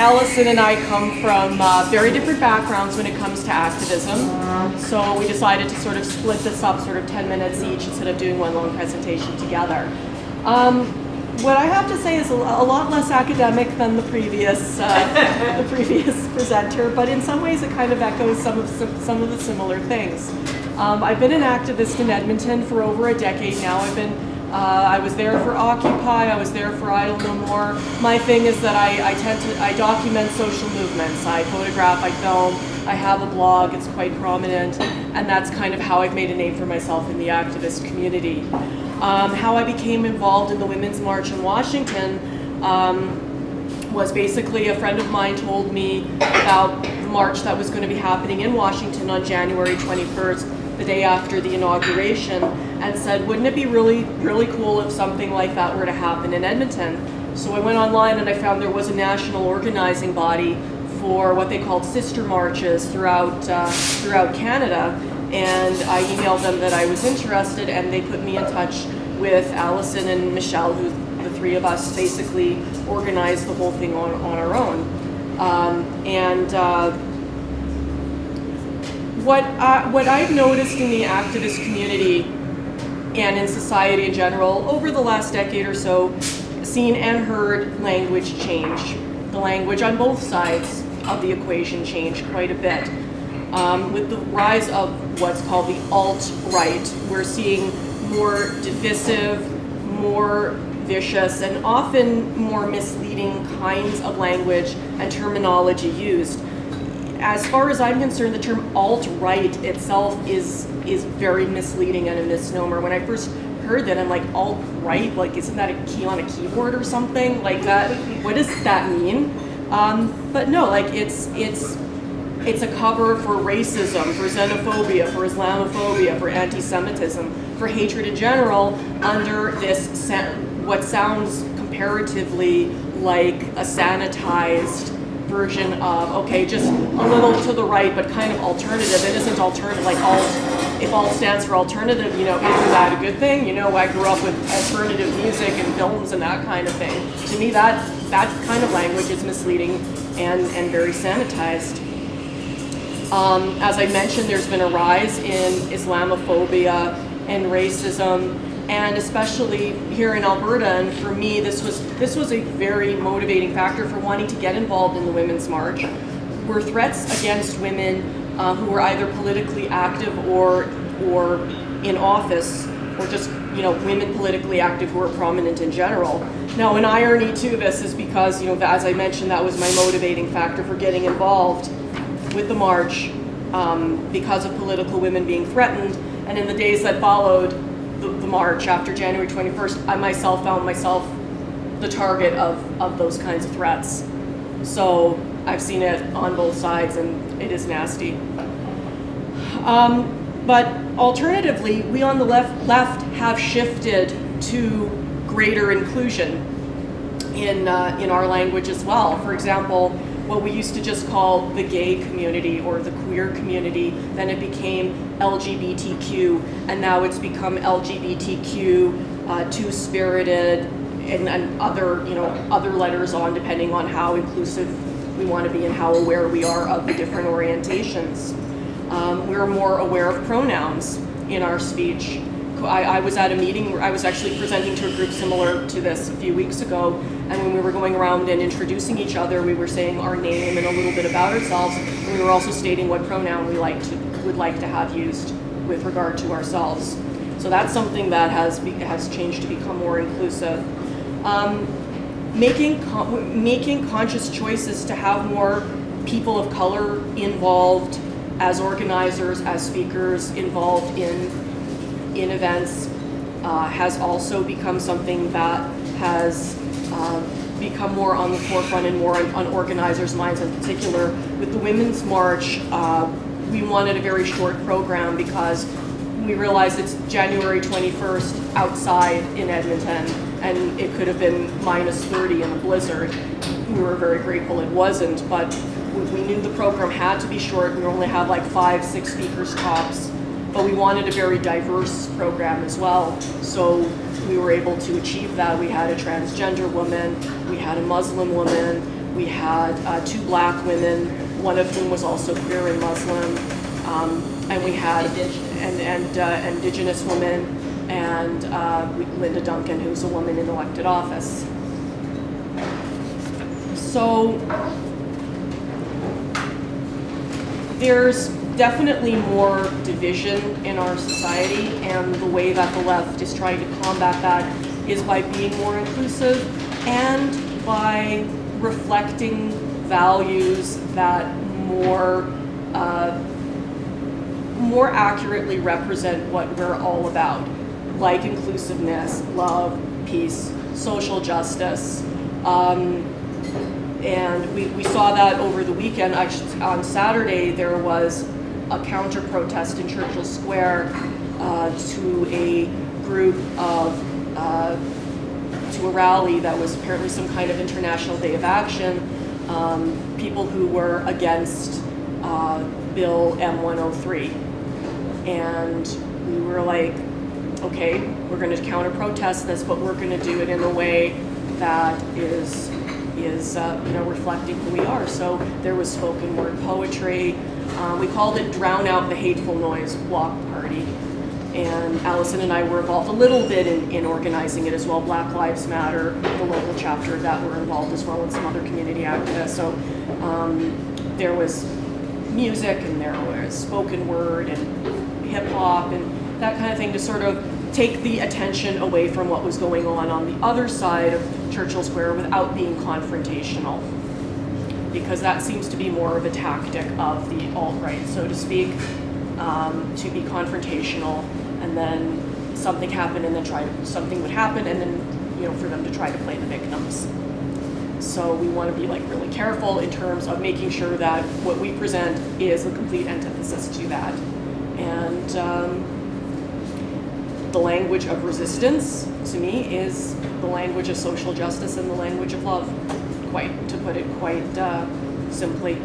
Allison and I come from very different backgrounds when it comes to activism. So we decided to sort of split this up sort of 10 minutes each instead of doing one long presentation together. What I have to say is a lot less academic than the previous presenter, but in some ways it kind of echoes some of the similar things. I've been an activist in Edmonton for over a decade now. I was there for Occupy, I was there for Idle No More. My thing is that I document social movements. I photograph, I film, I have a blog, it's quite prominent, and that's kind of how I've made a name for myself in the activist community. How I became involved in the Women's March in Washington was basically a friend of mine told me about the march that was going to be happening in Washington on January 21st, the day after the inauguration, and said, wouldn't it be really, really cool if something like that were to happen in Edmonton? So I went online and I found there was a national organizing body for what they called sister marches throughout Canada, and I emailed them that I was interested, and they put me in touch with Allison and Michelle, who the three of us basically organized the whole thing on our own. What I've noticed in the activist community and in society in general over the last decade or so, seen and heard language change. The language on both sides of the equation changed quite a bit. With the rise of what's called the alt-right, we're seeing more divisive, more vicious, and often more misleading kinds of language and terminology used. As far as I'm concerned, the term alt-right itself is very misleading and a misnomer. When I first heard that, I'm like, alt-right? Like, isn't that a key on a keyboard or something? Like that, what does that mean? But no, like it's a cover for racism, for xenophobia, for Islamophobia, for anti-Semitism, for hatred in general, under this what sounds comparatively like a sanitized version of, okay, just a little to the right, but kind of alternative. It isn't alternative, like alt, if alt stands for alternative, you know, isn't that a good thing? You know, I grew up with alternative music and films and that kind of thing. To me, that kind of language is misleading and very sanitized. As I mentioned, there's been a rise in Islamophobia and racism, and especially here in Alberta, and for me, this was a very motivating factor for wanting to get involved in the Women's March, were threats against women who were either politically active or in office, or just, you know, women politically active who were prominent in general. Now, an irony to this is because, you know, as I mentioned, that was my motivating factor for getting involved with the march, because of political women being threatened. And in the days that followed the march after January 21st, I myself found myself the target of those kinds of threats. So I've seen it on both sides, and it is nasty. But alternatively, we on the left have shifted to greater inclusion in our language as well. For example, what we used to just call the gay community or the queer community, then it became LGBTQ, and now it's become LGBTQ, two-spirited, and other, you know, other letters on, depending on how inclusive we want to be and how aware we are of the different orientations. We're more aware of pronouns in our speech. I was at a meeting where I was actually presenting to a group similar to this a few weeks ago, and when we were going around and introducing each other, we were saying our name and a little bit about ourselves, and we were also stating what pronoun we would like to have used with regard to ourselves. So that's something that has changed to become more inclusive. Making conscious choices to have more people of color involved as organizers, as speakers, involved in events has also become something that has become more on the forefront and more on organizers' minds in particular. With the Women's March, we wanted a very short program because we realized it's January 21st outside in Edmonton, and it could have been -30 in a blizzard. We were very grateful it wasn't, but we knew the program had to be short. We only had like 5-6 speakers tops, but we wanted a very diverse program as well. So we were able to achieve that. We had a transgender woman, we had a Muslim woman, We had 2 black women, one of whom was also queer and Muslim, and we had an Indigenous woman, and Linda Duncan, who's a woman in elected office. So there's definitely more division in our society, and the way that the left is trying to combat that is by being more inclusive and by reflecting values that more accurately represent what we're all about, like inclusiveness, love, peace, social justice. And we saw that over the weekend. Actually, on Saturday, there was a counter-protest in Churchill Square to a group of, to a rally that was apparently some kind of International Day of Action, people who were against Bill M103. And we were like, okay, we're going to counter-protest this, but we're going to do it in a way that is reflecting who we are. So there was spoken word poetry. We called it Drown Out the Hateful Noise Block Party. And Allison and I were involved a little bit in organizing it as well. Black Lives Matter, the local chapter of that, were involved as well, and some other community activists. So there was music, and there was spoken word and hip hop and that kind of thing to sort of take the attention away from what was going on the other side of Churchill Square without being confrontational, because that seems to be more of a tactic of the alt-right, so to speak, to be confrontational, and then something happened, and then something would happen, and then for them to try to play the victims. So we want to be like really careful in terms of making sure that what we present is a complete antithesis to that. And the language of resistance, to me, is the language of social justice and the language of love, to put it quite simply.